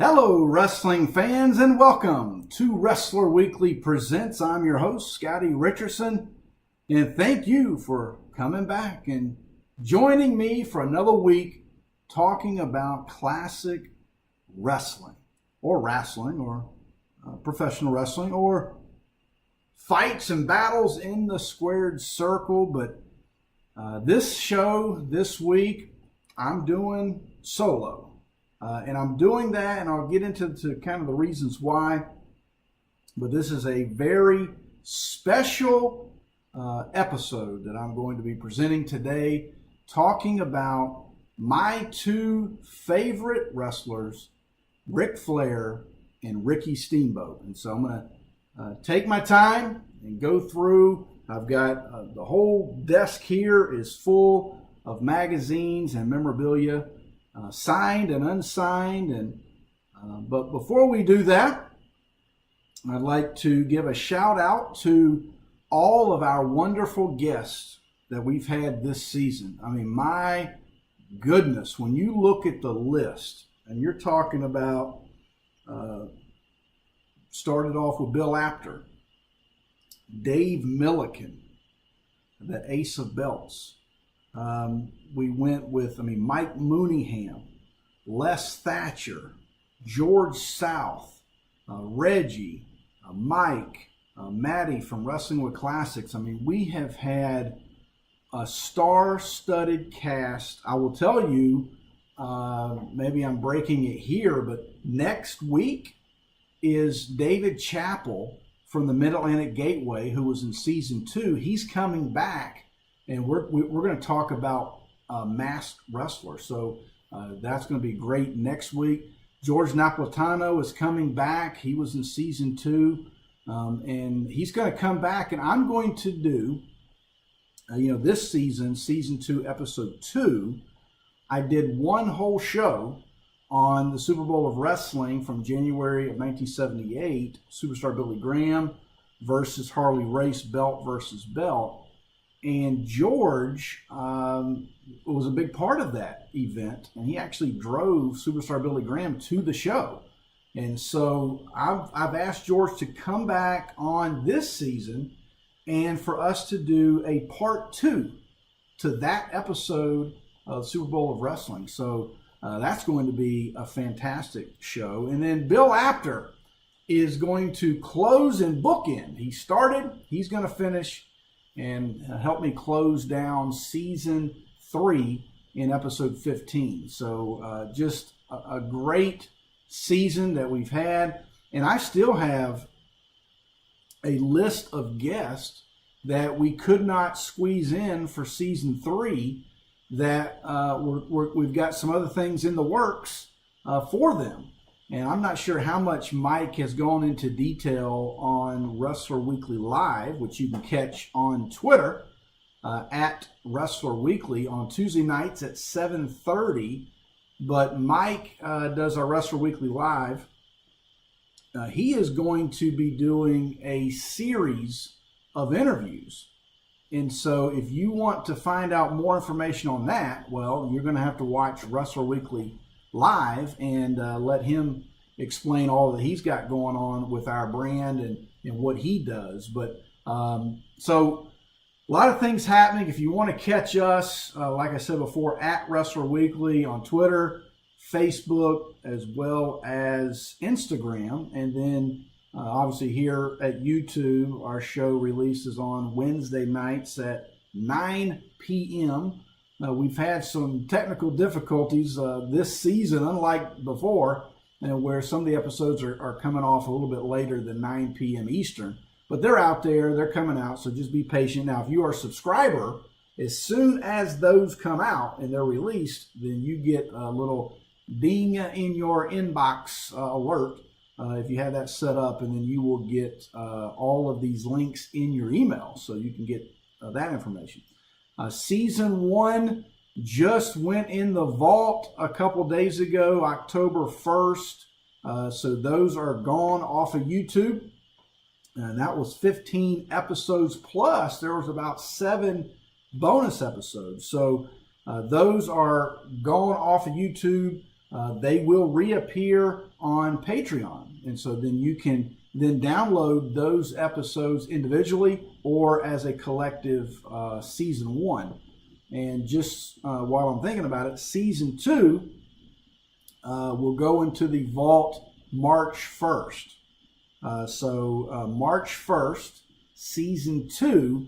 Hello, wrestling fans, and welcome to Wrestler Weekly Presents. I'm your host, Scottie Richardson, and thank you for coming back and joining me for another week talking about classic wrestling, or professional wrestling, or fights and battles in the squared circle. But this show, this week, I'm doing solo. And I'm doing that, and I'll get into kind of the reasons why. But this is a very special episode that I'm going to be presenting today, talking about my two favorite wrestlers, Ric Flair and Ricky Steamboat. And so I'm going to take my time and go through. I've got the whole desk here is full of magazines and memorabilia. Signed and unsigned, but before we do that, I'd like to give a shout out to all of our wonderful guests that we've had this season. I mean, my goodness, when you look at the list, and you're talking about, started off with Bill Apter, Dave Milliken, the Ace of Belts. We went with, Mike Mooneyham, Les Thatcher, George South, Reggie, Mike, Maddie from Wrestling with Classics. We have had a star-studded cast. I will tell you, maybe I'm breaking it here, but next week is David Chappell from the MidAtlantic Gateway, who was in season 2. He's coming back, and we're going to talk about masked wrestlers. So that's going to be great next week. George Napolitano is coming back. He was in season 2, and he's going to come back. And I'm going to do, this season 2, episode 2, I did one whole show on the Super Bowl of Wrestling from January of 1978, Superstar Billy Graham versus Harley Race, belt versus belt. And George was a big part of that event, and he actually drove Superstar Billy Graham to the show. And so I've asked George to come back on this season and for us to do a part 2 to that episode of Super Bowl of Wrestling. So that's going to be a fantastic show. And then Bill Apter is going to close and bookend. He started, he's going to finish, and help me close down season 3 in episode 15. So just a great season that we've had. And I still have a list of guests that we could not squeeze in for season 3 that we've got some other things in the works for them. And I'm not sure how much Mike has gone into detail on Wrestler Weekly Live, which you can catch on Twitter at Wrestler Weekly on Tuesday nights at 7:30. But Mike does our Wrestler Weekly Live. He is going to be doing a series of interviews. And so if you want to find out more information on that, well, you're going to have to watch Wrestler Weekly Live and let him explain all that he's got going on with our brand and what he does. But so a lot of things happening. If you want to catch us, like I said before, at Wrestler Weekly on Twitter, Facebook, as well as Instagram. And then obviously here at YouTube, our show releases on Wednesday nights at 9 p.m. We've had some technical difficulties this season, unlike before, where some of the episodes are coming off a little bit later than 9 p.m. Eastern. But they're out there, they're coming out, so just be patient. Now, if you are a subscriber, as soon as those come out and they're released, then you get a little ding in your inbox alert if you have that set up, and then you will get all of these links in your email, so you can get that information. Season 1 just went in the vault a couple days ago, October 1st. So those are gone off of YouTube. And that was 15 episodes plus. There was about 7 bonus episodes. So those are gone off of YouTube. they will reappear on Patreon. And so then you can then download those episodes individually or as a collective season 1. And just while I'm thinking about it, season 2 will go into the vault March 1st. So March 1st, season 2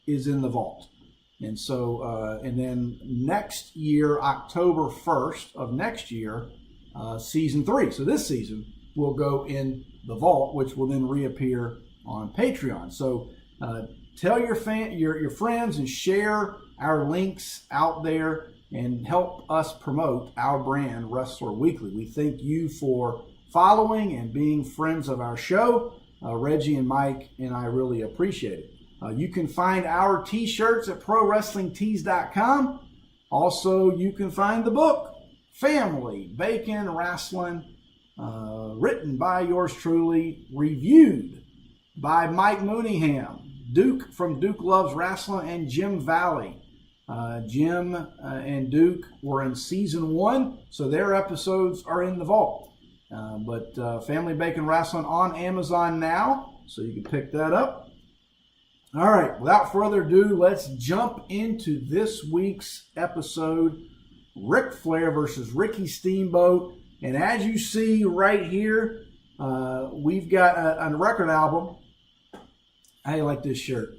is in the vault. And so, and then next year, October 1st of next year, season 3. So this season will go in the vault, which will then reappear on Patreon. So tell your friends and share our links out there and help us promote our brand, Wrestler Weekly. We thank you for following and being friends of our show. Reggie and Mike and I really appreciate it. You can find our t-shirts at ProWrestlingTees.com. Also, you can find the book, Family Bacon Wrestling, written by yours truly, reviewed by Mike Mooneyham, Duke from Duke Loves Wrestling, and Jim Valley. Jim and Duke were in season 1, so their episodes are in the vault. But Family Bacon Wrestling on Amazon now, so you can pick that up. All right, without further ado, let's jump into this week's episode, Ric Flair versus Ricky Steamboat. And as you see right here, we've got a record album. How do you like this shirt?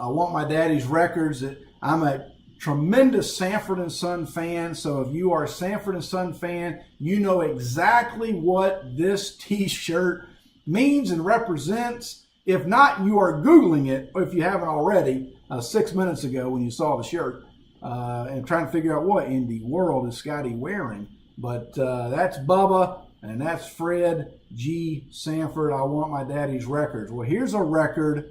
I Want My Daddy's Records. I'm a tremendous Sanford & Son fan, so if you are a Sanford & Son fan, you know exactly what this t-shirt means and represents. If not, you are Googling it, if you haven't already, 6 minutes ago when you saw the shirt, and trying to figure out what in the world is Scottie wearing. But that's Bubba, and that's Fred G. Sanford, I Want My Daddy's Records. Well, here's a record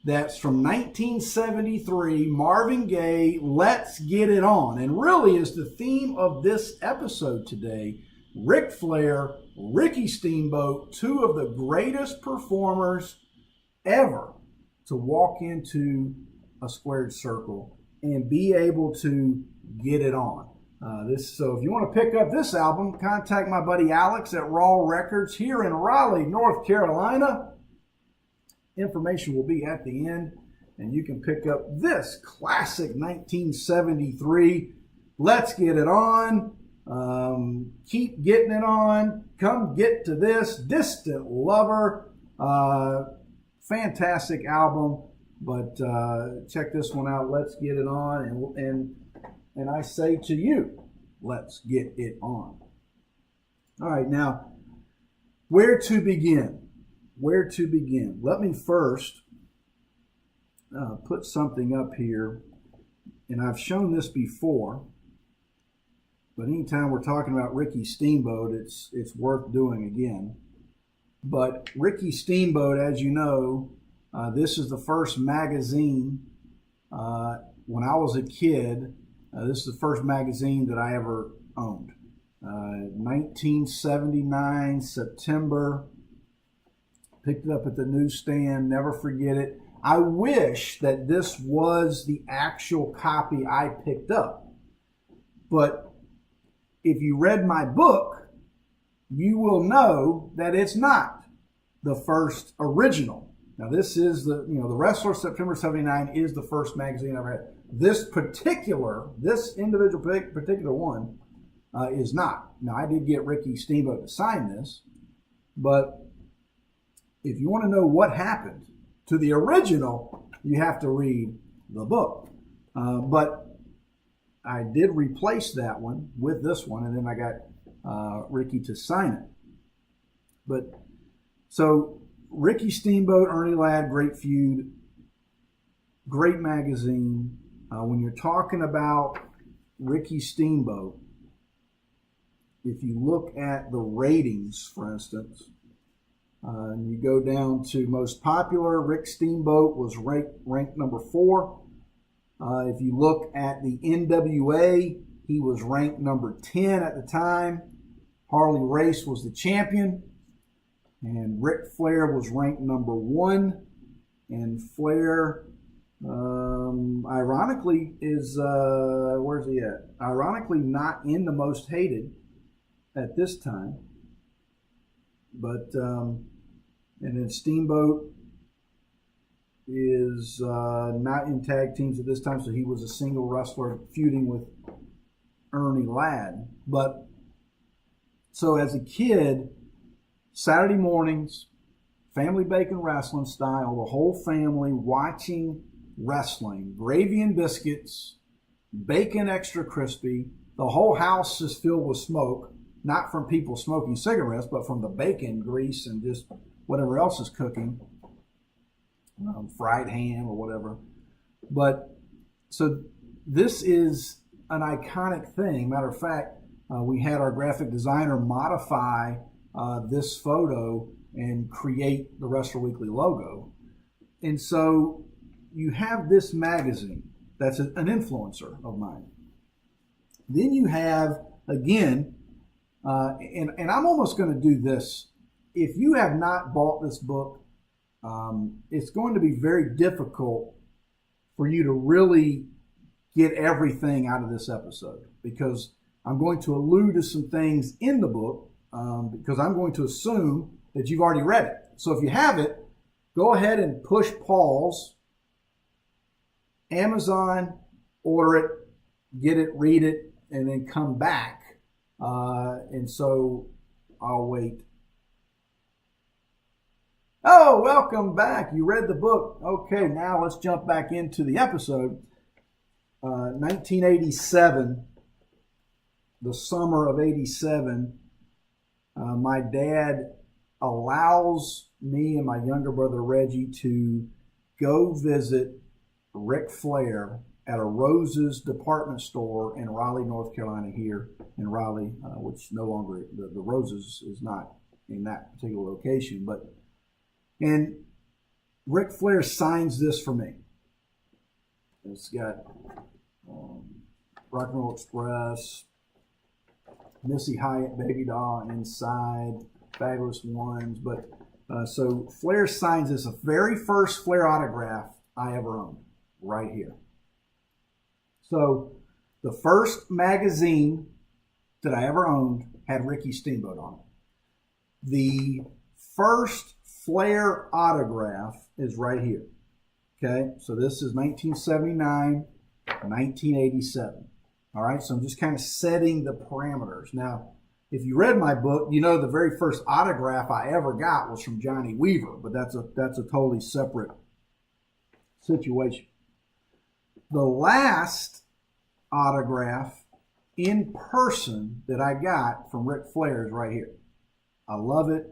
that's from 1973, Marvin Gaye, Let's Get It On. And really is the theme of this episode today. Ric Flair, Ricky Steamboat, two of the greatest performers ever to walk into a squared circle and be able to get it on. So if you want to pick up this album, contact my buddy Alex at Raw Records here in Raleigh, North Carolina. Information will be at the end, and you can pick up this classic 1973 Let's Get It On. Keep Getting It On. Come Get to This. Distant Lover. Fantastic album, but check this one out. Let's Get It On, and I say to you, let's get it on. All right, now, where to begin? Where to begin? Let me first put something up here, and I've shown this before, but anytime we're talking about Ricky Steamboat, it's worth doing again. But Ricky Steamboat, as you know, this is the first magazine. When I was a kid, this is the first magazine that I ever owned. 1979, September. Picked it up at the newsstand, never forget it. I wish that this was the actual copy I picked up. But if you read my book, you will know that it's not the first original. Now this is the Wrestler September 79 is the first magazine I ever had. This individual particular one is not. Now I did get Ricky Steamboat to sign this, but if you want to know what happened to the original, you have to read the book. But I did replace that one with this one, and then I got Ricky to sign it. But so Ricky Steamboat, Ernie Ladd, great feud, great magazine. When you're talking about Ricky Steamboat, if you look at the ratings, for instance, and you go down to most popular, Rick Steamboat was ranked number 4. If you look at the NWA, he was ranked number 10 at the time. Harley Race was the champion. And Ric Flair was ranked number 1. And Flair Ironically, is where's he at? Ironically, not in the most hated at this time. But and then Steamboat is not in tag teams at this time, so he was a single wrestler feuding with Ernie Ladd. But so as a kid, Saturday mornings, family bacon wrestling style, the whole family watching wrestling, gravy and biscuits, bacon extra crispy. The whole house is filled with smoke, not from people smoking cigarettes, but from the bacon grease and just whatever else is cooking, fried ham or whatever. But so this is an iconic thing. Matter of fact, we had our graphic designer modify this photo and create the Wrestler Weekly logo. And so you have this magazine that's an influencer of mine. Then you have, again, and I'm almost going to do this. If you have not bought this book, it's going to be very difficult for you to really get everything out of this episode, because I'm going to allude to some things in the book, because I'm going to assume that you've already read it. So if you have it, go ahead and push pause, Amazon, order it, get it, read it, and then come back. And so I'll wait. Oh, welcome back. You read the book. Okay, now let's jump back into the episode. 1987, the summer of 87, my dad allows me and my younger brother Reggie to go visit Ric Flair at a Rose's department store in Raleigh, North Carolina, here in Raleigh, which no longer, the Rose's is not in that particular location. And Ric Flair signs this for me. It's got Rock and Roll Express, Missy Hyatt, Baby Doll inside, Fabulous Ones. But so Flair signs this, the very first Flair autograph I ever owned, right here. So the first magazine that I ever owned had Ricky Steamboat on it. The first Flair autograph is right here. Okay, so this is 1979, 1987. All right, so I'm just kind of setting the parameters. Now, if you read my book, you know the very first autograph I ever got was from Johnny Weaver, but that's a totally separate situation. The last autograph in person that I got from Ric Flair is right here. I love it.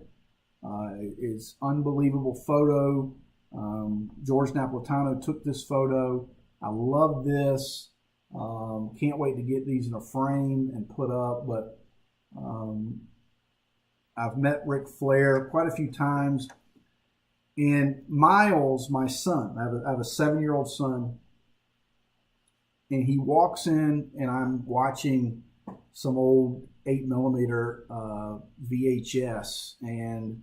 It's unbelievable photo. George Napolitano took this photo. I love this. Can't wait to get these in a frame and put up. But I've met Ric Flair quite a few times. And Miles, my son, I have a 7-year-old son, and he walks in, and I'm watching some old 8mm VHS and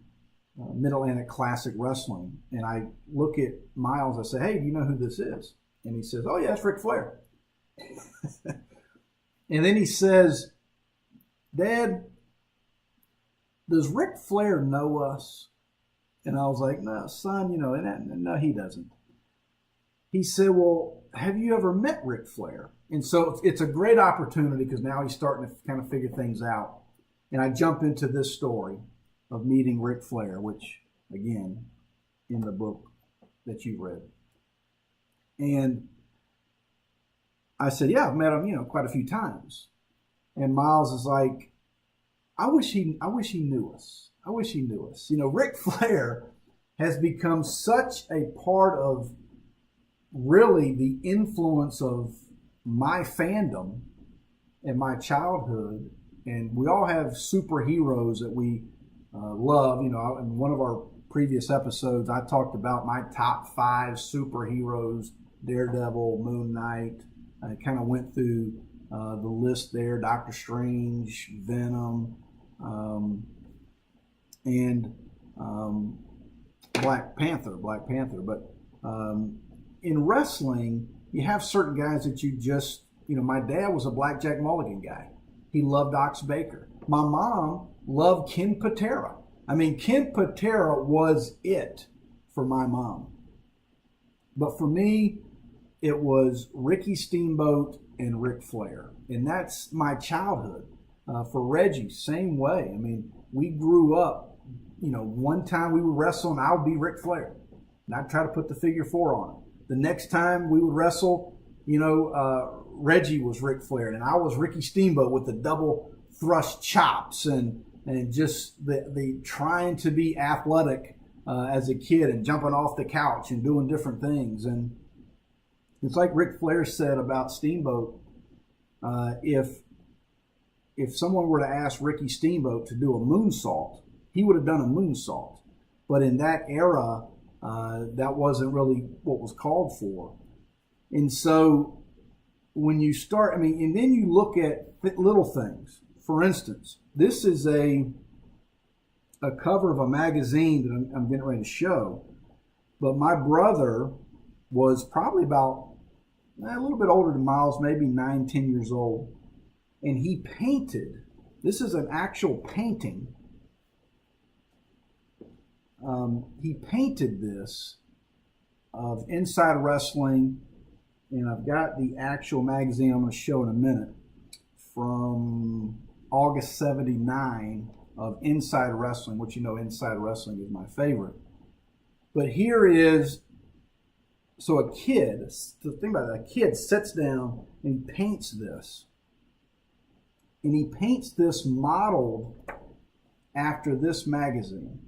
MidAtlantic Classic Wrestling. And I look at Miles, I say, "Hey, do you know who this is?" And he says, "Oh, yeah, it's Ric Flair." And then he says, "Dad, does Ric Flair know us?" And I was like, "No, son, no, he doesn't." He said, "Well, have you ever met Ric Flair?" And so it's a great opportunity, because now he's starting to kind of figure things out. And I jump into this story of meeting Ric Flair, which, again, in the book that you read. And I said, "Yeah, I've met him, quite a few times." And Miles is like, I wish he knew us. I wish he knew us. Ric Flair has become such a part of really the influence of my fandom and my childhood. And we all have superheroes that we love. In one of our previous episodes, I talked about my top 5 superheroes: Daredevil, Moon Knight. I kind of went through the list there: Doctor Strange, Venom, and Black Panther. But in wrestling, you have certain guys that you just, my dad was a Blackjack Mulligan guy. He loved Ox Baker. My mom loved Ken Patera. I mean, Ken Patera was it for my mom. But for me, it was Ricky Steamboat and Ric Flair. And that's my childhood. For Reggie, same way. I mean, we grew up, one time we would wrestle and I would be Ric Flair. And I'd try to put the figure 4 on him. The next time we would wrestle, Reggie was Ric Flair and I was Ricky Steamboat with the double thrust chops and just the trying to be athletic as a kid and jumping off the couch and doing different things. And it's like Ric Flair said about Steamboat, if someone were to ask Ricky Steamboat to do a moonsault, he would have done a moonsault. But in that era, that wasn't really what was called for. And so when you start, and then you look at little things. For instance, this is a cover of a magazine that I'm getting ready to show. But my brother was probably about a little bit older than Miles, maybe 9, 10 years old. And he painted, this is an actual painting. He painted this of Inside Wrestling, and I've got the actual magazine I'm going to show in a minute from August 79 of Inside Wrestling, which Inside Wrestling is my favorite. But here is, so a kid, think about it, a kid sits down and paints this. And he paints this modeled after this magazine.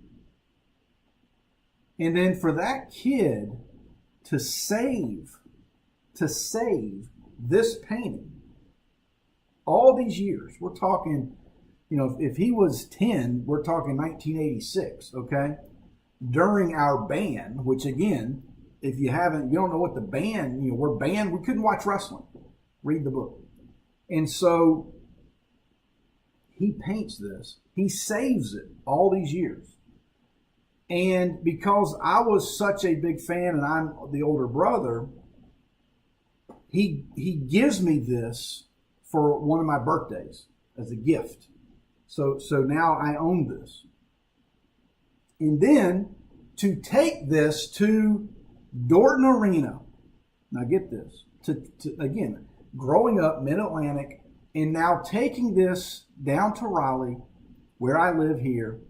And then for that kid to save this painting all these years, we're talking, if he was 10, we're talking 1986, okay? During our ban, which again, if you don't know what the ban, we're banned, we couldn't watch wrestling. Read the book. And so he paints this, he saves it all these years. And because I was such a big fan and I'm the older brother, he gives me this for one of my birthdays as a gift. So now I own this. And then to take this to Dorton Arena, now get this, to again, growing up MidAtlantic, and now taking this down to Raleigh, where I live here,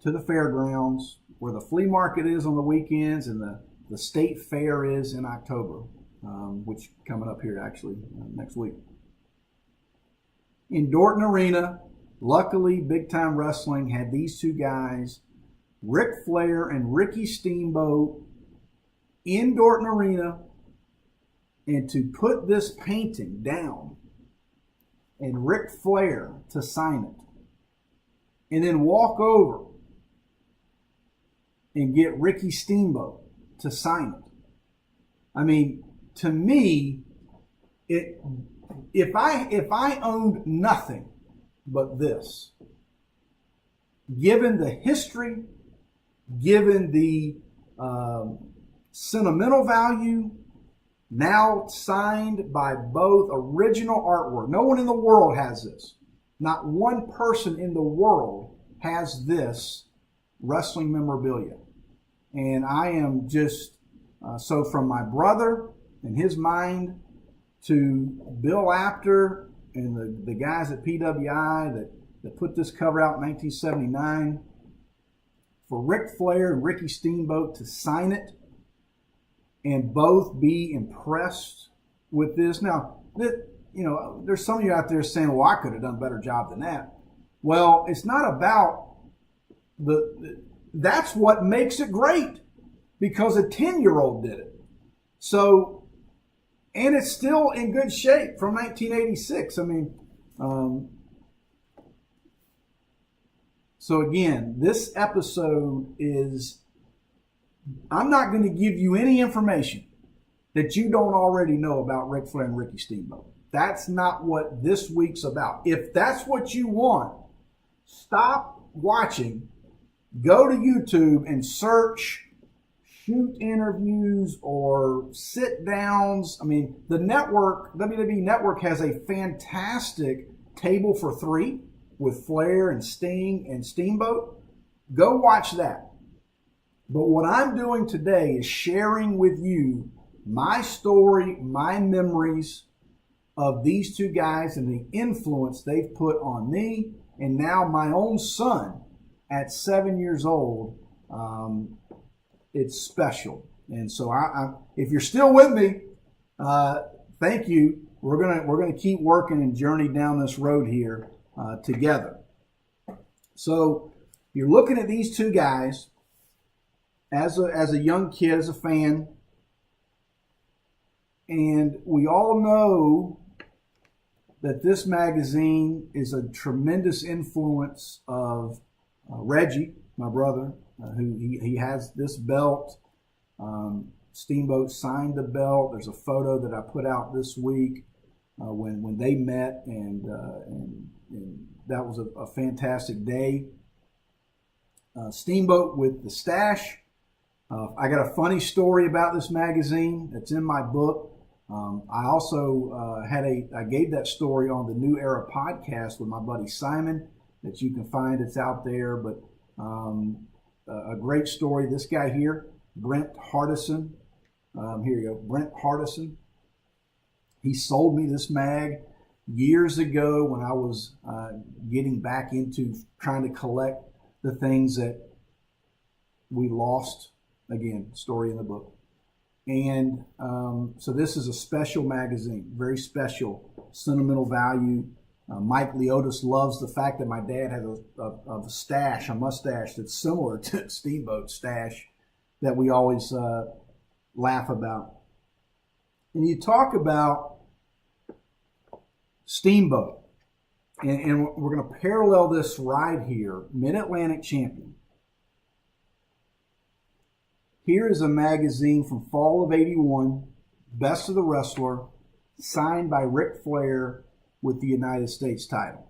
to the fairgrounds, where the flea market is on the weekends and the state fair is in October, which coming up here actually next week. In Dorton Arena, luckily Big Time Wrestling had these two guys, Ric Flair and Ricky Steamboat, in Dorton Arena, and to put this painting down and Ric Flair to sign it, and then walk over and get Ricky Steamboat to sign it. To me, if I owned nothing but this, given the history, given the sentimental value, now signed by both, original artwork. No one in the world has this. Not one person in the world has this wrestling memorabilia. And I am just, so from my brother and his mind to Bill Apter and the guys at PWI that put this cover out in 1979, for Ric Flair and Ricky Steamboat to sign it and both be impressed with this. Now, there's some of you out there saying, well, I could have done a better job than that. Well, it's not about that's what makes it great, because a 10-year-old did it. So, and it's still in good shape from 1986. So again, this episode is, I'm not going to give you any information that you don't already know about Ric Flair and Ricky Steamboat. That's not what this week's about. If that's what you want, stop watching, go to YouTube and search shoot interviews or sit downs. I mean, the network, WWE Network, has a fantastic table for three with Flair and Sting and Steamboat. Go watch that. But what I'm doing today is sharing with you my story, my memories of these two guys and the influence they've put on me, and now my own son at 7 years old. It's special. And so if you're still with me, thank you. We're gonna keep working and journey down this road here together. So you're looking at these two guys as a young kid, as a fan, and we all know that this magazine is a tremendous influence of Reggie, my brother, who he has this belt. Steamboat signed the belt. There's a photo that I put out this week when they met, and that was a fantastic day. Steamboat with the stash. I got a funny story about this magazine that's in my book. I also I gave that story on the New Era podcast with my buddy Simon that you can find. It's out there, but a great story. This guy here, Brent Hardison. Here you go, Brent Hardison. He sold me this mag years ago when I was getting back into trying to collect the things that we lost. Again, story in the book. And so this is a special magazine, very special, sentimental value. Mike Leotis loves the fact that my dad had a stash, a mustache that's similar to Steamboat's stash that we always laugh about. And you talk about Steamboat, and we're going to parallel this right here, MidAtlantic Champion. Here is a magazine from fall of '81, Best of the Wrestler, signed by Ric Flair with the United States title.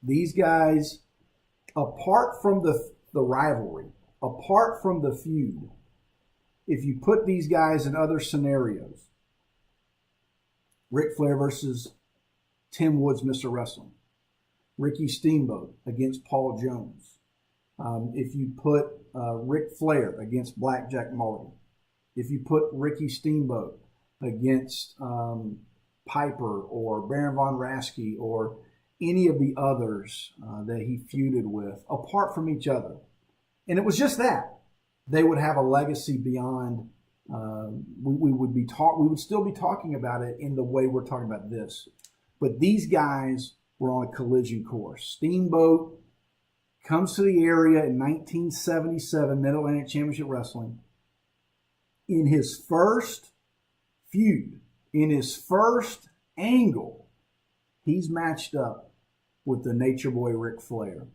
These guys, apart from the rivalry, apart from the feud, if you put these guys in other scenarios, Ric Flair versus Tim Woods, Mr. Wrestling, Ricky Steamboat against Paul Jones, if you put Ric Flair against Blackjack Mulligan, if you put Ricky Steamboat against Piper or Baron von Raschke or any of the others that he feuded with, apart from each other, and it was just that, they would have a legacy beyond. We would still be talking about it in the way we're talking about this, but these guys were on a collision course. Steamboat comes to the area in 1977, Mid-Atlantic Championship Wrestling. In his first feud, in his first angle, he's matched up with the Nature Boy Ric Flair.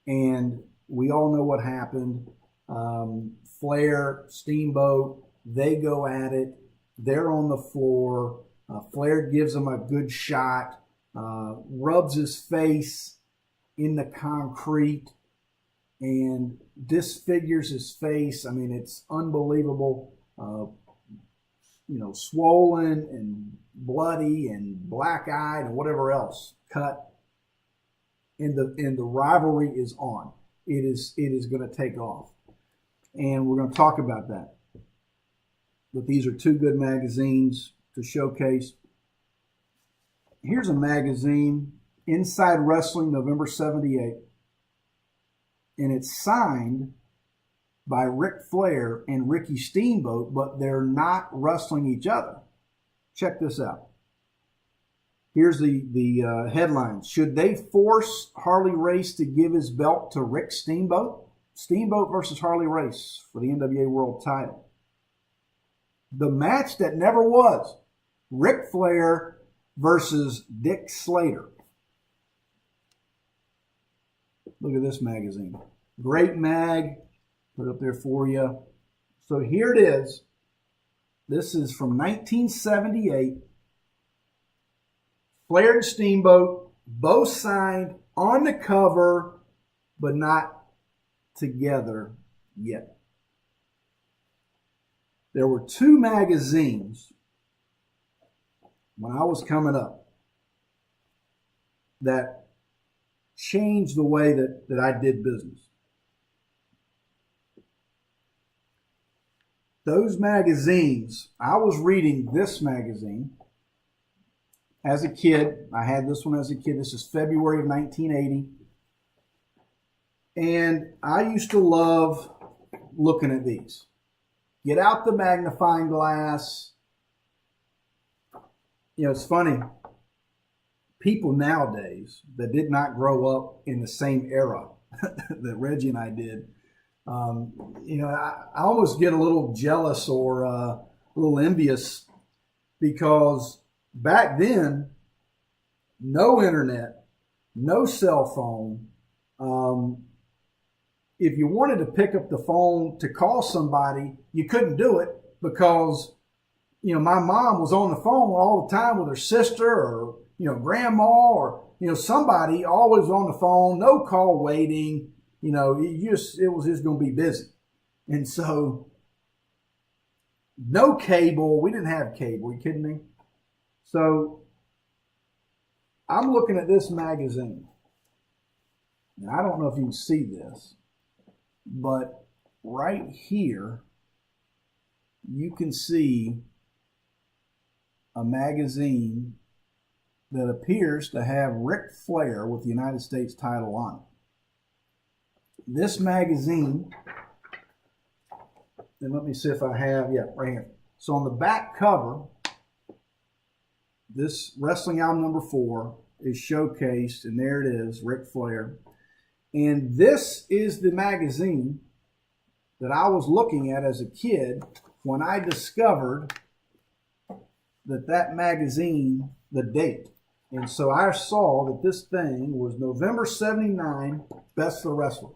And we all know what happened. Flair, Steamboat, they go at it. They're on the floor. Flair gives him a good shot, rubs his face in the concrete and disfigures his face. I mean, it's unbelievable. Swollen and bloody and black-eyed and whatever else, cut. And the rivalry is on. It is going to take off. And we're going to talk about that. But these are two good magazines to showcase. Here's a magazine, Inside Wrestling, November 78. And it's signed by Ric Flair and Ricky Steamboat, but they're not wrestling each other. Check this out. Here's the headline. Should they force Harley Race to give his belt to Rick Steamboat? Steamboat versus Harley Race for the NWA World title. The match that never was. Ric Flair versus Dick Slater. Look at this magazine. Great mag. Put it up there for you. So here it is. This is from 1978. Flair and Steamboat, both signed on the cover, but not together yet. there were two magazines when I was coming up that changed the way that I did business. Those magazines, I was reading this magazine as a kid. I had this one as a kid. This is February of 1980. And I used to love looking at these. Get out the magnifying glass. You know, it's funny. People nowadays that did not grow up in the same era that Reggie and I did, you know, I almost get a little jealous or a little envious, because back then, no internet, no cell phone. If you wanted to pick up the phone to call somebody, you couldn't do it because, you know, my mom was on the phone all the time with her sister or, you know, grandma or, you know, somebody always on the phone, no call waiting. You know, it was just going to be busy. And so, no cable. We didn't have cable. Are you kidding me? So, I'm looking at this magazine. And I don't know if you can see this, but right here, you can see a magazine that appears to have Ric Flair with the United States title on it. This magazine, and let me see if I have, yeah, right here. So on the back cover, this Wrestling Album number 4 is showcased, and there it is, Ric Flair. And this is the magazine that I was looking at as a kid when I discovered that magazine, the date. And so I saw that this thing was November 79, Best of the Wrestler.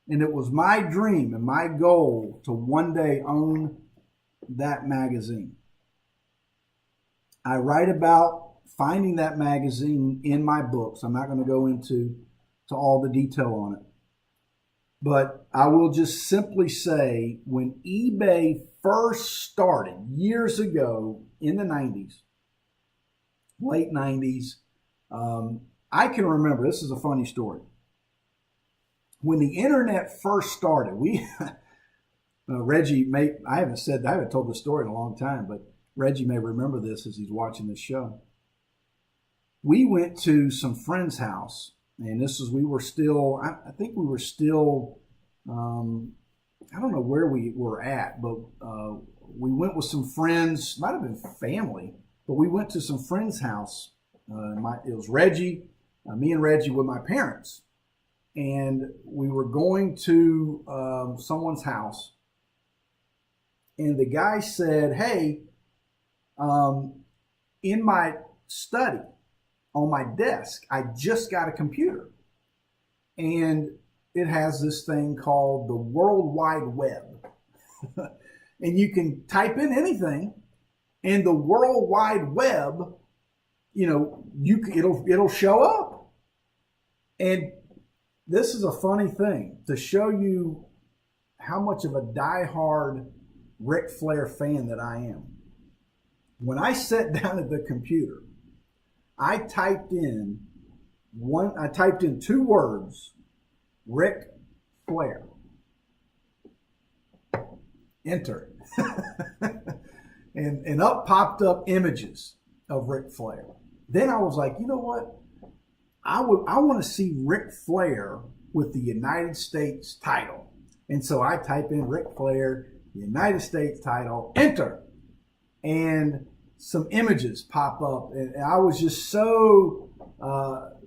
And it was my dream and my goal to one day own that magazine. I write about finding that magazine in my books. I'm not going to go into all the detail on it. But I will just simply say, when eBay first started years ago in the 90s, late 90s, I can remember, this is a funny story. When the internet first started, Reggie I haven't told this story in a long time, but Reggie may remember this as he's watching this show. We went to some friend's house, and I think we were still, I don't know where we were at, but we went with some friends, might have been family, but we went to some friend's house. It was Reggie, me and Reggie with my parents. And we were going to someone's house. And the guy said, hey, in my study, on my desk, I just got a computer. And it has this thing called the World Wide Web. And you can type in anything, and the World Wide Web, you know, it'll show up. And this is a funny thing to show you how much of a diehard Ric Flair fan that I am. When I sat down at the computer, I typed in 2 words, Ric Flair. Enter. and up popped up images of Ric Flair. Then I was like, you know what? I want to see Ric Flair with the United States title. And so I type in Ric Flair, United States title, enter. And some images pop up. And I was just so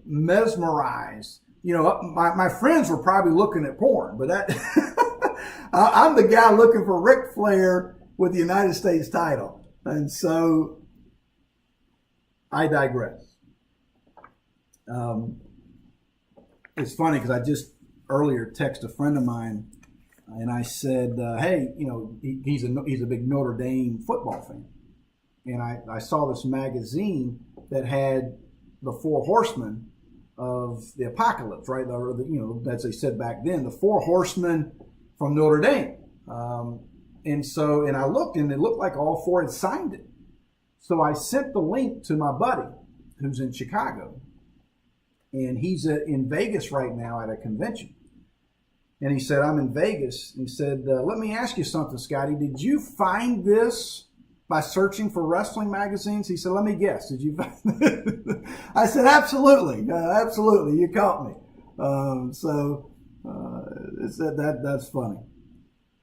mesmerized. You know, my friends were probably looking at porn, but I'm the guy looking for Ric Flair with the United States title. And so I digress. It's funny because I just earlier texted a friend of mine, and I said, hey, you know, he's a big Notre Dame football fan. And I saw this magazine that had the 4 horsemen of the apocalypse, right? Or you know, as they said back then, the 4 horsemen from Notre Dame. And I looked, and it looked like all four had signed it. So I sent the link to my buddy who's in Chicago, and he's in Vegas right now at a convention. And he said, I'm in Vegas. He said, let me ask you something, Scottie. Did you find this by searching for wrestling magazines? He said, let me guess. Did you find it? I said, absolutely. Absolutely. You caught me. That's funny.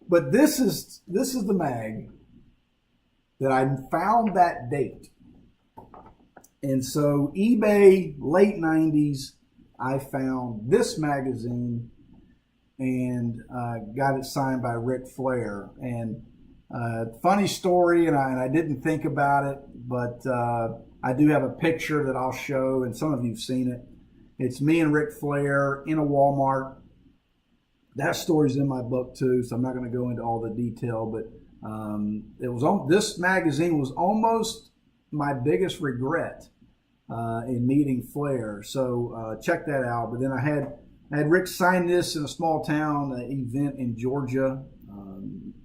But this is the mag that I found that date. And so eBay, late 90s, I found this magazine and got it signed by Ric Flair. And funny story, and I didn't think about it, but I do have a picture that I'll show, and some of you have seen it. It's me and Ric Flair in a Walmart. That story's in my book too, so I'm not going to go into all the detail, but this magazine was almost my biggest regret in meeting Flair. So check that out. But then I had Rick sign this in a small town event in Georgia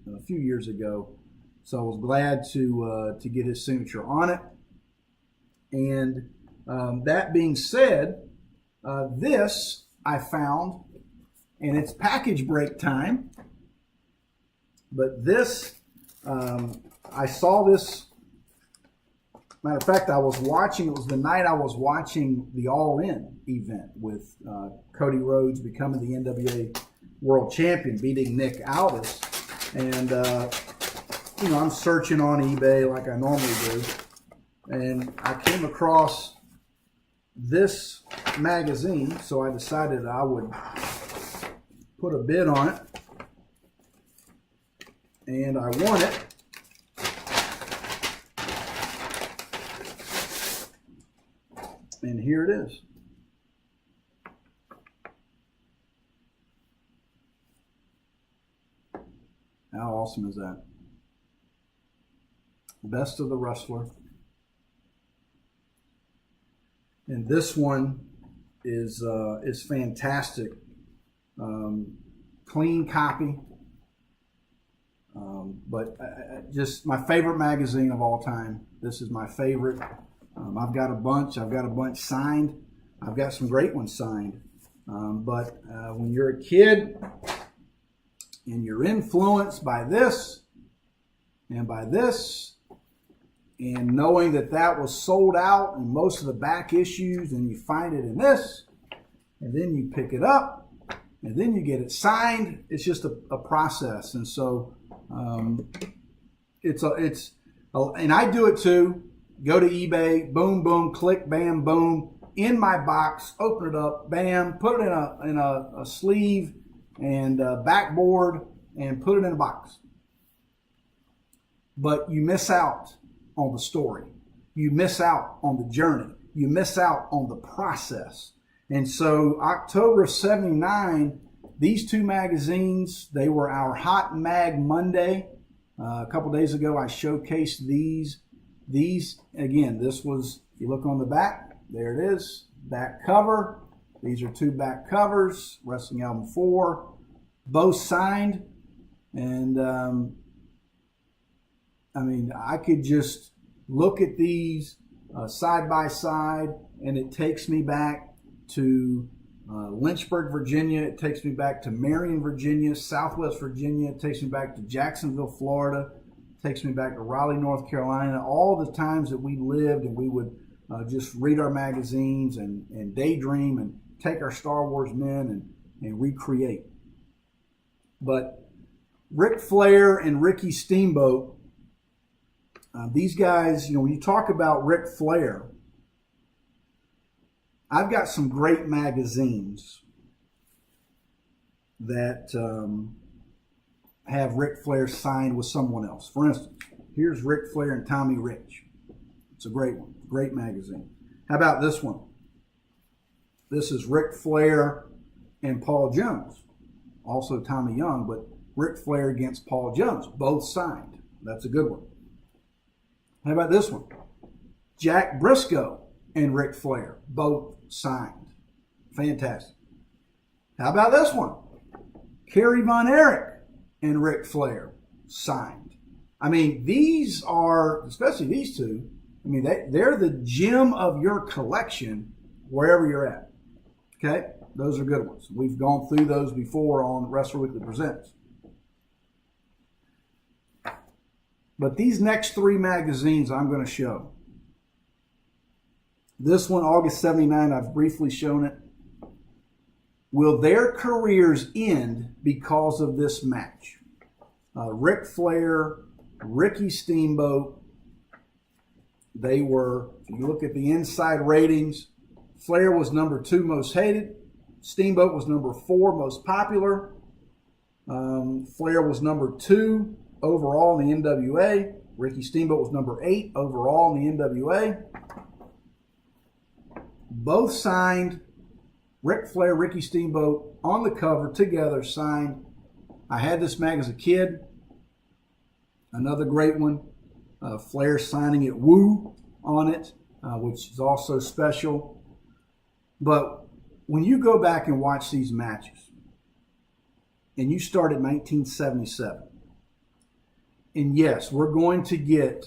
a few years ago. So I was glad to get his signature on it. And that being said, this I found, and it's package break time. But this, I saw this. Matter of fact, I was watching, it was the night I was watching the All In event with Cody Rhodes becoming the NWA World Champion, beating Nick Aldis. And, I'm searching on eBay like I normally do. And I came across this magazine, so I decided I would put a bid on it. And I won it. And here it is. How awesome is that? Best of the Wrestler. And this one is fantastic. Clean copy. But just my favorite magazine of all time. This is my favorite. I've got a bunch. I've got a bunch signed. I've got some great ones signed. But when you're a kid and you're influenced by this and by this, and knowing that was sold out in most of the back issues, and you find it in this, and then you pick it up, and then you get it signed, it's just a process. And so and I do it too. Go to eBay, boom, boom, click, bam, boom, in my box, open it up, bam, put it in a sleeve and a backboard, and put it in a box. But you miss out on the story. You miss out on the journey. You miss out on the process. And so October of 79, these two magazines, they were our Hot Mag Monday. A couple days ago, I showcased these. These, again, this was, if you look on the back, there it is, back cover. These are two back covers, Wrestling Album 4, both signed. And, I could just look at these side by side, and it takes me back to Lynchburg, Virginia. It takes me back to Marion, Virginia, Southwest Virginia. It takes me back to Jacksonville, Florida. Takes me back to Raleigh, North Carolina, all the times that we lived, and we would just read our magazines and daydream and take our Star Wars men and recreate. But Ric Flair and Ricky Steamboat, these guys, when you talk about Ric Flair, I've got some great magazines that have Ric Flair signed with someone else. For instance, here's Ric Flair and Tommy Rich. It's a great one, great magazine. How about this one? This is Ric Flair and Paul Jones. Also Tommy Young, but Ric Flair against Paul Jones, both signed. That's a good one. How about this one? Jack Briscoe and Ric Flair, both signed. Fantastic. How about this one? Kerry Von Erich and Ric Flair, signed. I mean, these are, especially these two, I mean, they're the gem of your collection wherever you're at. Okay? Those are good ones. We've gone through those before on Wrestler Weekly Presents. But these next three magazines I'm going to show. This one, August 79, I've briefly shown it. Will their careers end because of this match? Ric Flair, Ricky Steamboat, they were, if you look at the inside ratings, Flair was number 2 most hated. Steamboat was number 4 most popular. Flair was number 2 overall in the NWA. Ricky Steamboat was number 8 overall in the NWA. Both signed. Ric Flair, Ricky Steamboat on the cover together, signed. I had this mag as a kid. Another great one. Flair signing it Woo on it, which is also special. But when you go back and watch these matches, and you start at 1977, and yes, we're going to get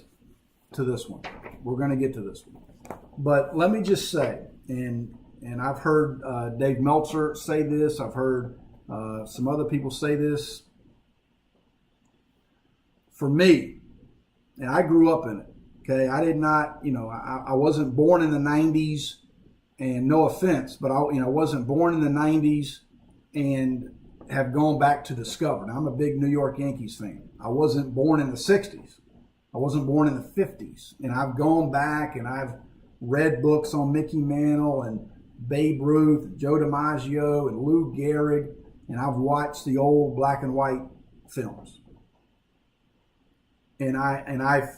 to this one. We're going to get to this one. But let me just say, and I've heard Dave Meltzer say this. I've heard some other people say this. For me, and I grew up in it, okay? I did not, I wasn't born in the 90s, and no offense, but I wasn't born in the 90s and have gone back to discover. Now, I'm a big New York Yankees fan. I wasn't born in the 60s. I wasn't born in the 50s. And I've gone back and I've read books on Mickey Mantle and Babe Ruth, Joe DiMaggio, and Lou Gehrig, and I've watched the old black and white films. And I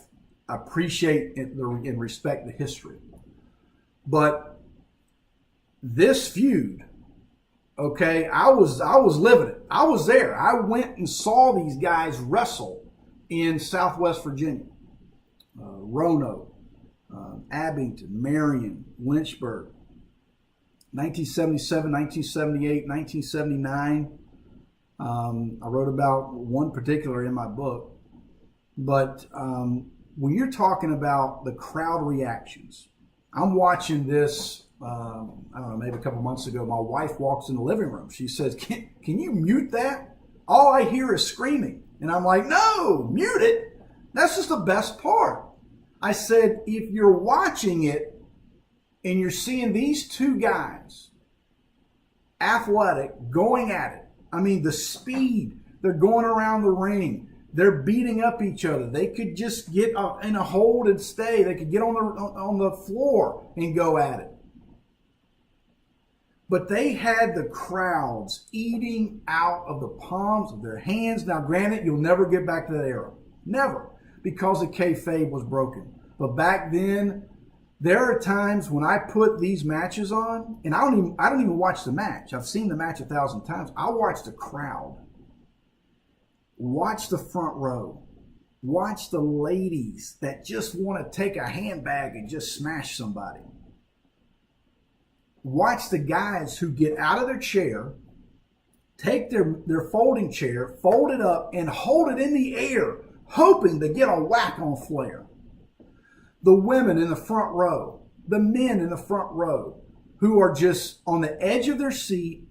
appreciate and respect the history. But this feud, okay, I was living it. I was there. I went and saw these guys wrestle in Southwest Virginia. Roanoke, Abington, Marion, Lynchburg. 1977, 1978, 1979. I wrote about one particular in my book. But when you're talking about the crowd reactions, I'm watching this, I don't know, maybe a couple months ago. My wife walks in the living room. She says, can you mute that? All I hear is screaming. And I'm like, no, mute it. That's just the best part. I said, if you're watching it and you're seeing these two guys, athletic, going at it, I mean, the speed, they're going around the ring. They're beating up each other. They could just get in a hold and stay. They could get on the floor and go at it. But they had the crowds eating out of the palms of their hands. Now, granted, you'll never get back to that era. Never. Because the kayfabe was broken. But back then, there are times when I put these matches on, and I don't even watch the match. I've seen the match 1,000 times. I watch the crowd. Watch the front row. Watch the ladies that just want to take a handbag and just smash somebody. Watch the guys who get out of their chair, take their folding chair, fold it up, and hold it in the air, hoping to get a whack on Flair. The women in the front row, the men in the front row, who are just on the edge of their seat,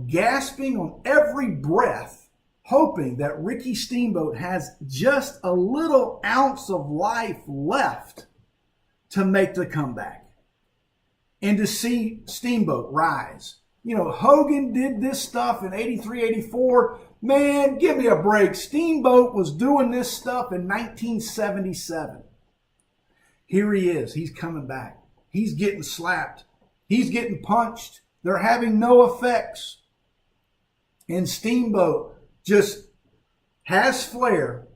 gasping on every breath, hoping that Ricky Steamboat has just a little ounce of life left to make the comeback. And to see Steamboat rise. You know, Hogan did this stuff in 83, 84. Man, give me a break. Steamboat was doing this stuff in 1977. Here he is. He's coming back. He's getting slapped. He's getting punched. They're having no effects. And Steamboat just has Flair,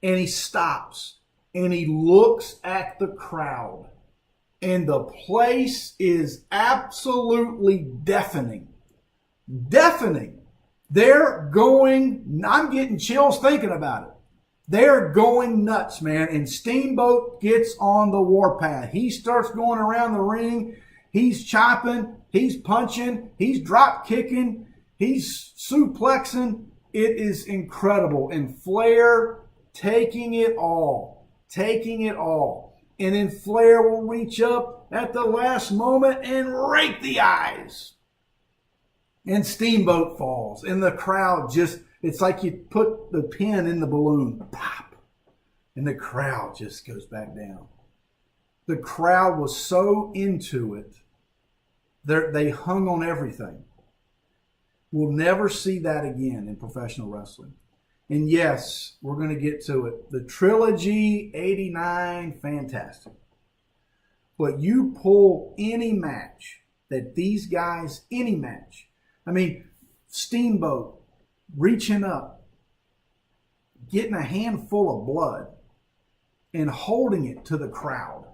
and he stops, and he looks at the crowd. And the place is absolutely deafening. Deafening. They're going, I'm getting chills thinking about it. They're going nuts, man. And Steamboat gets on the warpath. He starts going around the ring. He's chopping. He's punching. He's drop kicking. He's suplexing. It is incredible. And Flair taking it all. And then Flair will reach up at the last moment and rake the eyes. And Steamboat falls. And the crowd just, it's like you put the pin in the balloon. Pop. And the crowd just goes back down. The crowd was so into it. They hung on everything. We'll never see that again in professional wrestling. And yes, we're going to get to it. The Trilogy 89, fantastic. But you pull any match that these guys, any match. I mean, Steamboat reaching up, getting a handful of blood and holding it to the crowd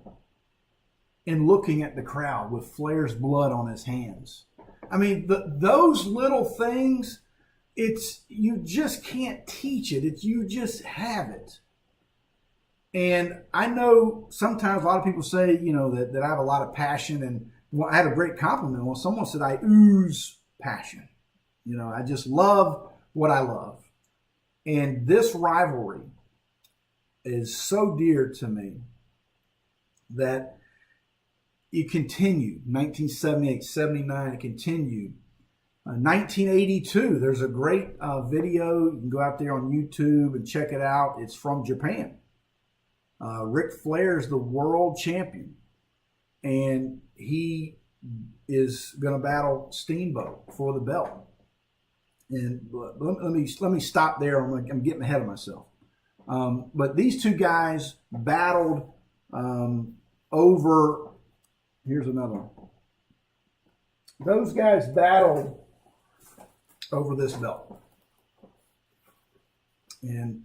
and looking at the crowd with Flair's blood on his hands. I mean, those little things, you just can't teach it. You just have it. And I know sometimes a lot of people say, that I have a lot of passion. And I had a great compliment when someone said I ooze passion. I just love what I love. And this rivalry is so dear to me that it continued. 1978, 79, it continued. 1982, there's a great video. You can go out there on YouTube and check it out. It's from Japan. Ric Flair is the world champion. And he is going to battle Steamboat for the belt. And let me stop there. I'm getting ahead of myself. But these two guys battled over. Here's another one. Those guys battled over this belt. And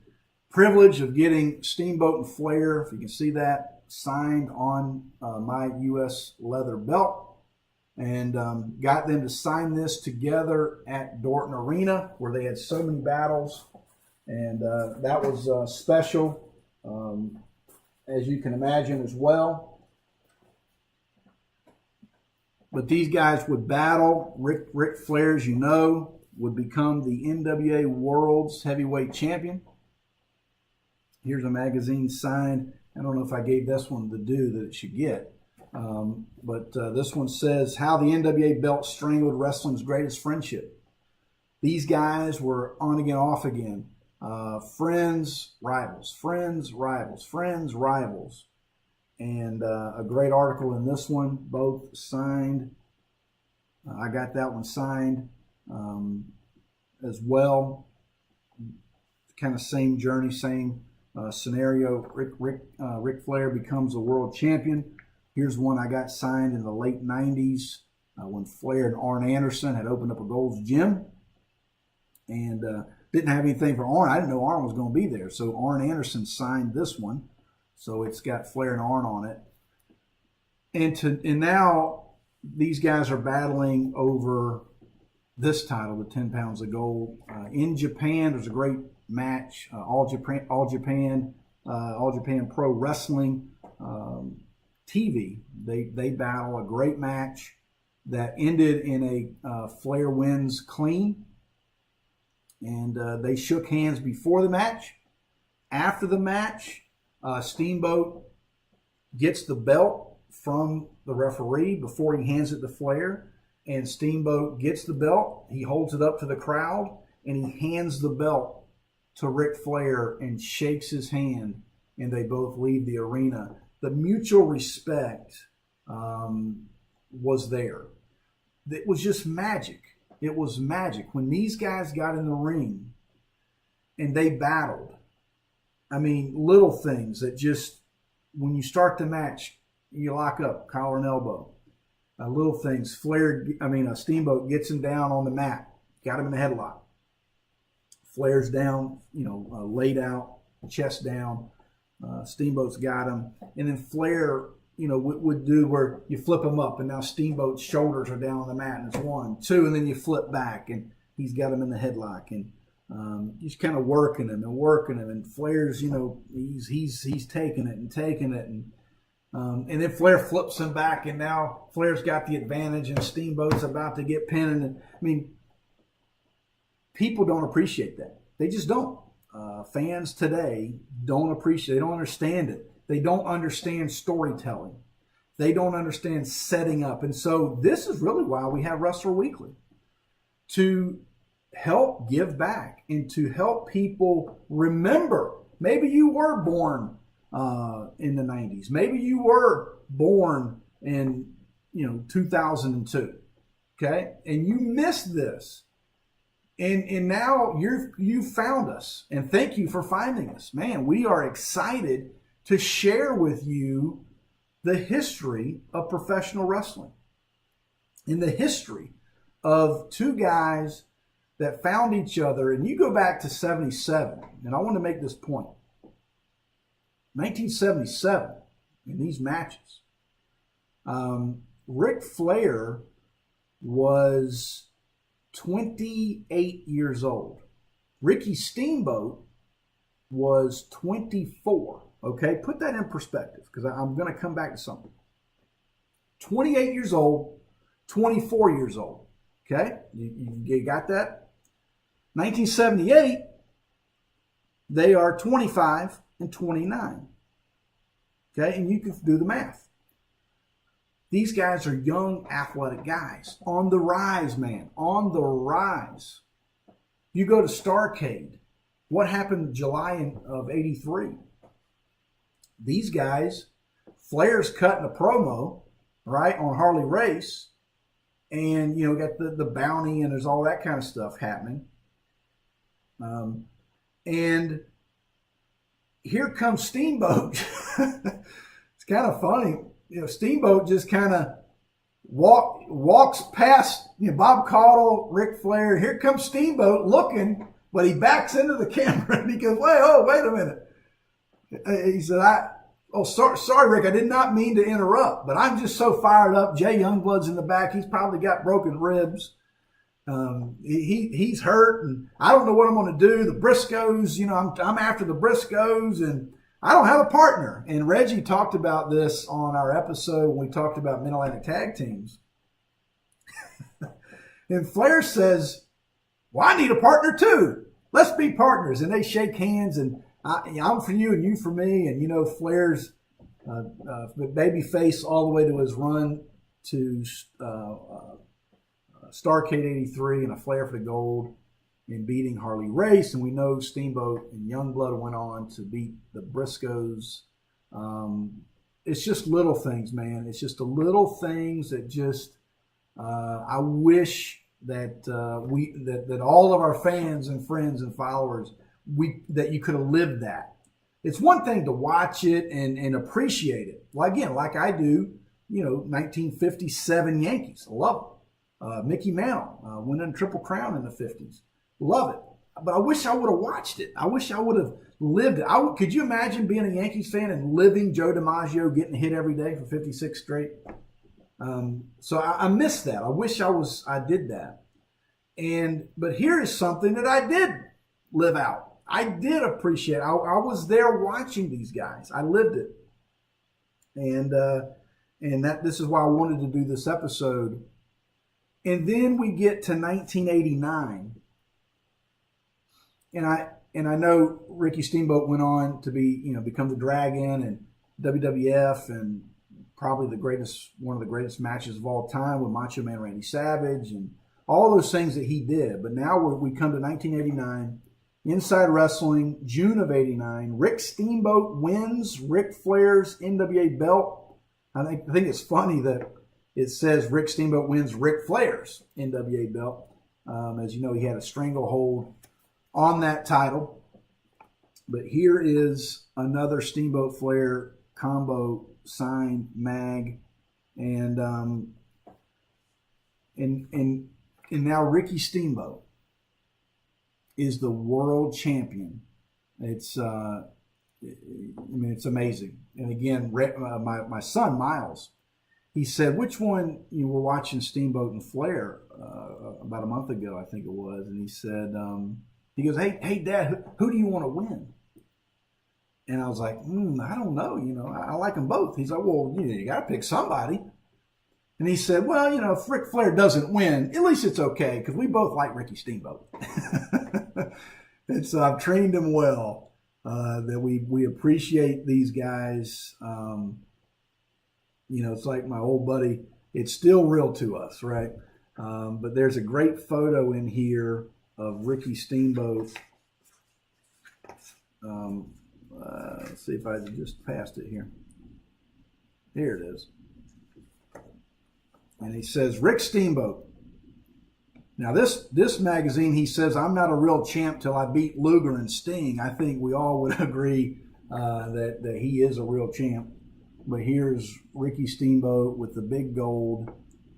privilege of getting Steamboat and Flair, if you can see that, signed on my U.S. leather belt. And got them to sign this together at Dorton Arena, where they had so many battles. And that was special, as you can imagine as well. But these guys would battle. Ric Flair, as you know, would become the NWA World's Heavyweight Champion. Here's a magazine signed. I don't know if I gave this one the due that it should get. But this one says, how the NWA belt strangled wrestling's greatest friendship. These guys were on again, off again. Friends, rivals, friends, rivals, friends, rivals. And a great article in this one, both signed. I got that one signed as well. Kind of same journey, same scenario. Ric Flair becomes a world champion. Here's one I got signed in the late 90s when Flair and Arn Anderson had opened up a Gold's Gym. And didn't have anything for Arn. I didn't know Arn was going to be there. So Arn Anderson signed this one. So it's got Flair and Arn on it. And now these guys are battling over this title, the 10 pounds of gold. In Japan, there's a great match. All Japan Pro Wrestling TV. They battle a great match that ended in a Flair wins clean. And they shook hands before the match. After the match, Steamboat gets the belt from the referee before he hands it to Flair. And Steamboat gets the belt. He holds it up to the crowd. And he hands the belt to Ric Flair and shakes his hand. And they both leave the arena. The mutual respect was there. It was just magic. It was magic. When these guys got in the ring and they battled, I mean, little things that just, when you start the match, you lock up, collar and elbow. Little things. Steamboat gets him down on the mat, got him in the headlock. Flair's down, laid out, chest down. Steamboat's got him. And then Flair, would do where you flip him up, and now Steamboat's shoulders are down on the mat, and it's 1, 2, and then you flip back, and he's got him in the headlock, and he's kind of working him, and Flair's, he's taking it, and then Flair flips him back, and now Flair's got the advantage, and Steamboat's about to get pinned, and people don't appreciate that. They just don't. Fans today don't appreciate it. They don't understand it. They don't understand storytelling. They don't understand setting up. And so this is really why we have Wrestler Weekly, to help give back and to help people remember. Maybe you were born in the 90s. Maybe you were born in 2002. Okay? And you missed this. And now you've found us. And thank you for finding us. Man, we are excited to share with you the history of professional wrestling, in the history of two guys that found each other. And you go back to 77, and I want to make this point. 1977, in these matches, Ric Flair was 28 years old. Ricky Steamboat was 24. Okay, put that in perspective, because I'm going to come back to something. 28 years old, 24 years old. Okay, you got that? 1978, they are 25 and 29. Okay, and you can do the math. These guys are young, athletic guys. On the rise, man. On the rise. You go to Starrcade. What happened in July of 83? These guys, Flair's cutting a promo, right, on Harley Race. And, got the bounty and there's all that kind of stuff happening. And here comes Steamboat. It's kind of funny. Steamboat just kind of walks past Bob Caudle, Ric Flair. Here comes Steamboat looking, but he backs into the camera and he goes, wait a minute. He said, sorry, Rick, I did not mean to interrupt, but I'm just so fired up. Jay Youngblood's in the back. He's probably got broken ribs. He's hurt, and I don't know what I'm going to do. The Briscoes, I'm after the Briscoes, and I don't have a partner. And Reggie talked about this on our episode when we talked about MidAtlantic tag teams. And Flair says, well, I need a partner too. Let's be partners. And they shake hands, and I'm for you and you for me. And, Flair's baby face all the way to his run to Starrcade 83 and a Flair for the gold in beating Harley Race. And we know Steamboat and Youngblood went on to beat the Briscoes. It's just little things, man. It's just the little things that just I wish that that all of our fans and friends and followers, that you could have lived that. It's one thing to watch it and appreciate it. Well, again, like I do, 1957 Yankees. I love it. Mickey Mantle winning Triple Crown in the 50s. Love it. But I wish I would have watched it. I wish I would have lived it. Could you imagine being a Yankees fan and living Joe DiMaggio getting hit every day for 56 straight? So I miss that. I wish I did that. But here is something that I did live out. I did appreciate. I was there watching these guys. I lived it. And this is why I wanted to do this episode. And then we get to 1989. And I know Ricky Steamboat went on to become the Dragon and WWF, and probably one of the greatest matches of all time with Macho Man Randy Savage and all those things that he did. But now we come to 1989, Inside Wrestling, June of 89. Rick Steamboat wins Ric Flair's NWA belt. I think it's funny that it says Rick Steamboat wins Ric Flair's NWA belt. As you know, he had a stranglehold on that title. But here is another Steamboat Flair combo signed mag, and now Ricky Steamboat is the world champion. It's it's amazing. And again, my son Miles, he said, which one, you were watching Steamboat and Flair about a month ago, I think it was, and he said, he goes, hey Dad, who do you want to win? And I was like, I don't know, I like them both. He's like, well, you got to pick somebody. And he said, well, if Ric Flair doesn't win, at least it's okay because we both like Ricky Steamboat. And so I've trained him well, that we appreciate these guys. It's like my old buddy. It's still real to us, right? But there's a great photo in here of Ricky Steamboat. Let's see if I just passed it here. Here it is. And he says, Rick Steamboat. Now this magazine, he says, I'm not a real champ till I beat Luger and Sting. I think we all would agree that he is a real champ. But here's Ricky Steamboat with the big gold.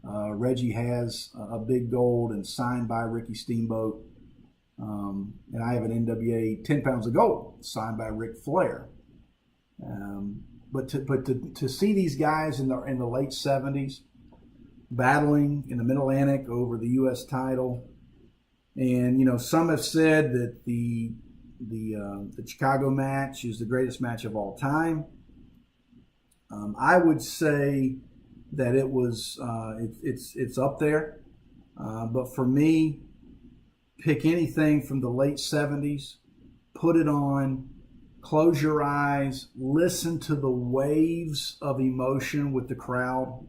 Reggie has a big gold and signed by Ricky Steamboat. And I have an NWA 10 pounds of gold signed by Ric Flair. But to see these guys in the late 70s battling in the MidAtlantic over the U.S. title, and some have said that the Chicago match is the greatest match of all time. I would say that it was it's up there, but for me, pick anything from the late 70s, put it on, close your eyes, listen to the waves of emotion with the crowd,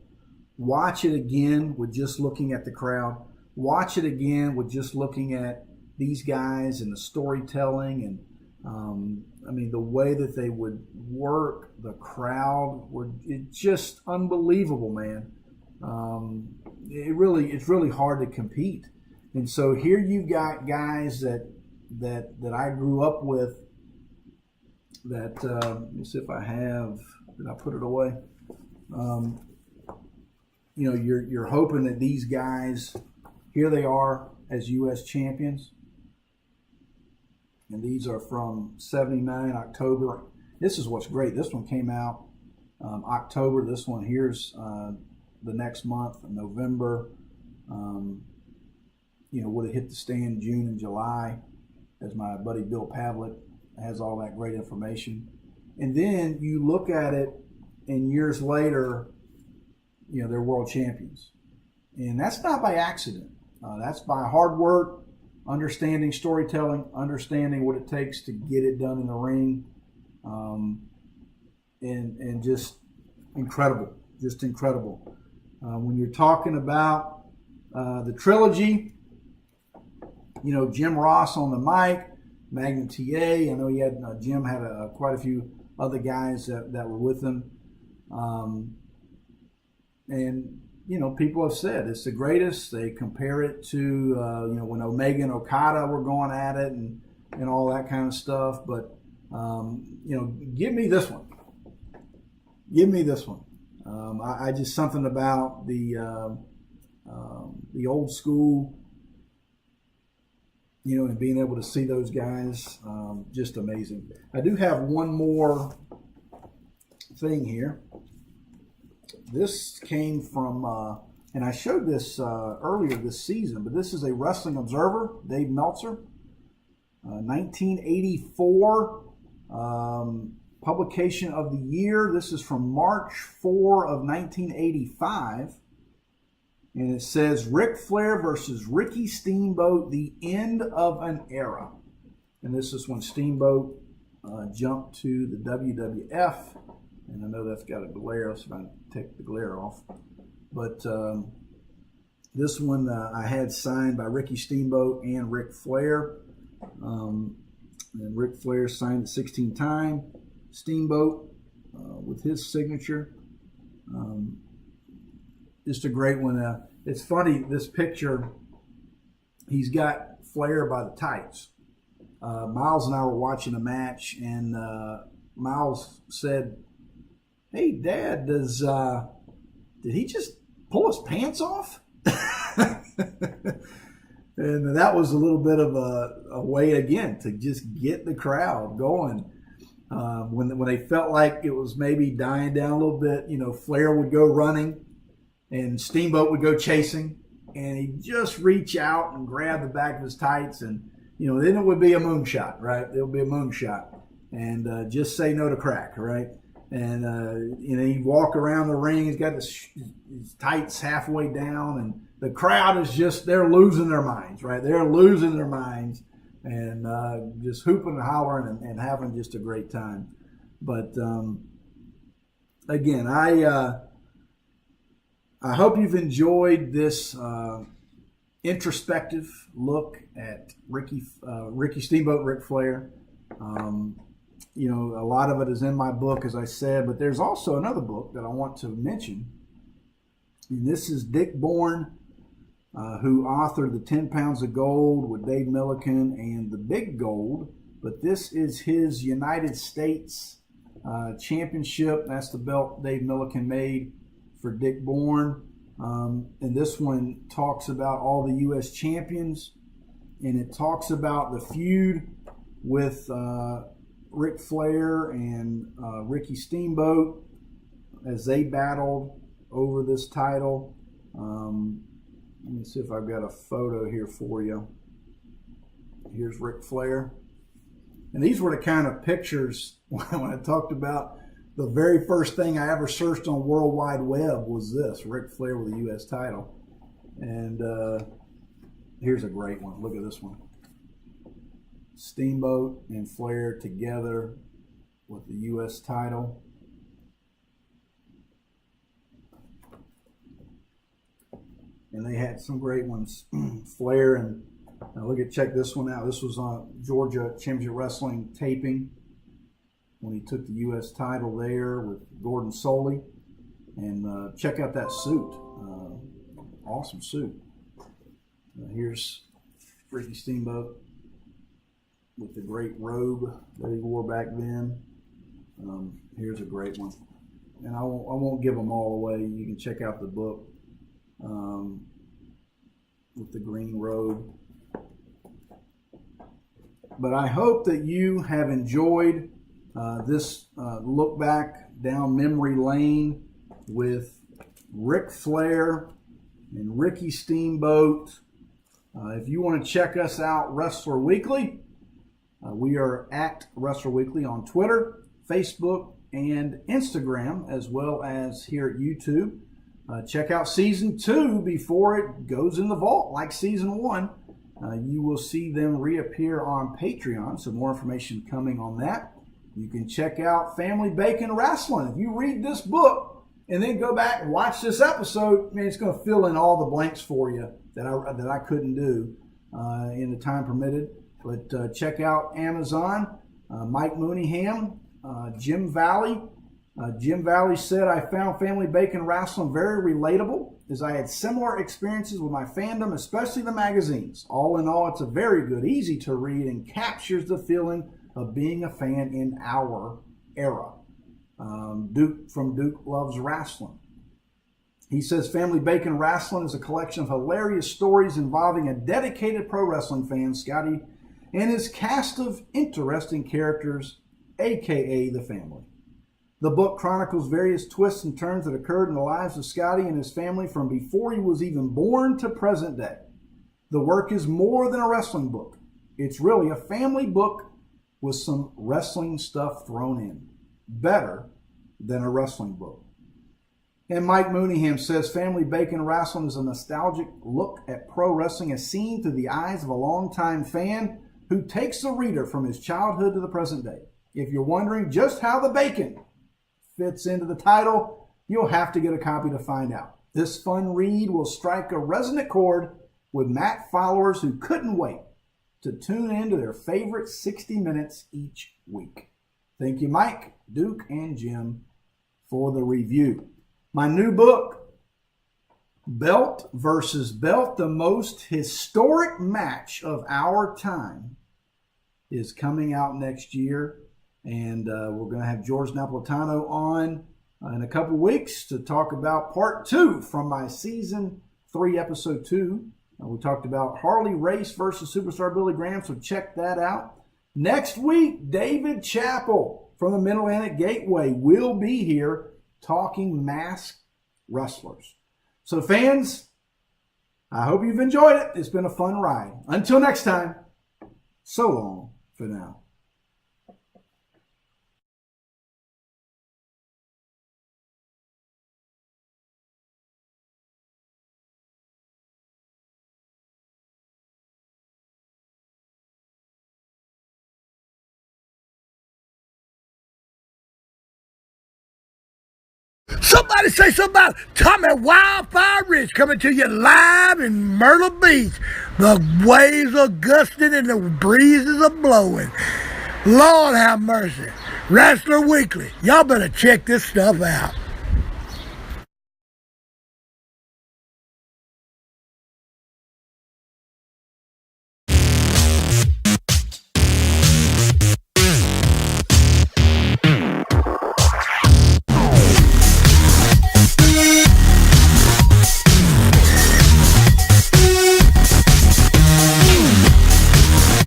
watch it again with just looking at the crowd, watch it again with just looking at these guys and the storytelling and the way that they would work the crowd it's just unbelievable, man. It's really hard to compete. And so here you've got guys that I grew up with that, let me see if I have, did I put it away? You're hoping that these guys, here they are as U.S. champions. And these are from 79, October. This is what's great. This one came out October. This one here's the next month, November. Would have hit the stand June and July, as my buddy Bill Pavlik has all that great information. And then you look at it, and years later, they're world champions. And that's not by accident. That's by hard work, understanding storytelling, understanding what it takes to get it done in the ring, and just incredible, when you're talking about the trilogy, Jim Ross on the mic, Magnum TA. I know he had Jim had quite a few other guys that were with him, and people have said it's the greatest. They compare it to when Omega and Okada were going at it and all that kind of stuff. But give me this one. I just something about the old school, and being able to see those guys, just amazing. I do have one more thing here. This came from, and I showed this earlier this season, but this is a Wrestling Observer, Dave Meltzer, 1984 publication of the year. This is from March 4 of 1985. And it says, Ric Flair versus Ricky Steamboat, the end of an era. And this is when Steamboat jumped to the WWF. And I know that's got a glare, so I'm going to take the glare off. But this one I had signed by Ricky Steamboat and Ric Flair. And Ric Flair signed it 16 times. Steamboat with his signature. Just a great one. It's funny, this picture, he's got Flair by the tights. Miles and I were watching a match, and Miles said, "Hey, Dad, did he just pull his pants off?" And that was a little bit of a way, again, to just get the crowd going. When they felt like it was maybe dying down a little bit, Flair would go running and Steamboat would go chasing, and he'd just reach out and grab the back of his tights, and then it would be a moonshot, right? It would be a moonshot, and just say no to crack, right? And he'd walk around the ring. He's got his tights halfway down, and the crowd is they're losing their minds, right? They're losing their minds and just hooping and hollering and having just a great time. But again, I hope you've enjoyed this introspective look at Ricky Steamboat Ric Flair. A lot of it is in my book, as I said, but there's also another book that I want to mention. And this is Dick Bourne, who authored the 10 Pounds of Gold with Dave Milliken and the Big Gold. But this is his United States Championship. That's the belt Dave Milliken made for Dick Bourne. And this one talks about all the U.S. champions. And it talks about the feud with Ric Flair and Ricky Steamboat as they battled over this title. Let me see if I've got a photo here for you. Here's Ric Flair. And these were the kind of pictures when I talked about the very first thing I ever searched on World Wide Web was this, Ric Flair with the U.S. title. And here's a great one. Look at this one. Steamboat and Flair together with the U.S. title. And they had some great ones. Flair and check this one out. This was on Georgia Championship Wrestling taping when he took the U.S. title there with Gordon Soley. And check out that suit. Awesome suit. Here's Ricky Steamboat with the great robe that he wore back then. Here's a great one. And I won't give them all away. You can check out the book with the green robe. But I hope that you have enjoyed this look back down memory lane with Ric Flair and Ricky Steamboat. If you want to check us out, Wrestler Weekly, we are at Wrestler Weekly on Twitter, Facebook, and Instagram, as well as here at YouTube. Check out Season 2 before it goes in the vault like Season 1. You will see them reappear on Patreon, so more information coming on that. You can check out Family Bacon Wrestling. If you read this book and then go back and watch this episode, man, it's going to fill in all the blanks for you that I couldn't do in the time permitted. But check out Amazon, Mike Mooneyham, Jim Valley. Jim Valley said, I found Family Bacon Wrestling very relatable as I had similar experiences with my fandom, especially the magazines. All in all, it's a very good, easy to read, and captures the feeling of being a fan in our era. Duke from Duke Loves Wrestling. He says Family Bacon Wrestling is a collection of hilarious stories involving a dedicated pro wrestling fan, Scottie, and his cast of interesting characters, a.k.a. the family. The book chronicles various twists and turns that occurred in the lives of Scottie and his family from before he was even born to present day. The work is more than a wrestling book. It's really a family book with some wrestling stuff thrown in. Better than a wrestling book. And Mike Mooneyham says Family Bacon Wrestling is a nostalgic look at pro wrestling as seen through the eyes of a longtime fan who takes the reader from his childhood to the present day. If you're wondering just how the bacon fits into the title, you'll have to get a copy to find out. This fun read will strike a resonant chord with Matt followers who couldn't wait to tune in to their favorite 60 minutes each week. Thank you, Mike, Duke, and Jim for the review. My new book, Belt versus Belt, the most historic match of our time, is coming out next year. And we're going to have George Napolitano on in a couple weeks to talk about part 2 from my season 3, episode 2. We talked about Harley Race versus Superstar Billy Graham, so check that out. Next week, David Chappell from the MidAtlantic Gateway will be here talking masked wrestlers. So fans, I hope you've enjoyed it. It's been a fun ride. Until next time, so long for now. Somebody say something about Tommy Wildfire Rich coming to you live in Myrtle Beach. The waves are gusting and the breezes are blowing. Lord have mercy. Wrestler Weekly. Y'all better check this stuff out.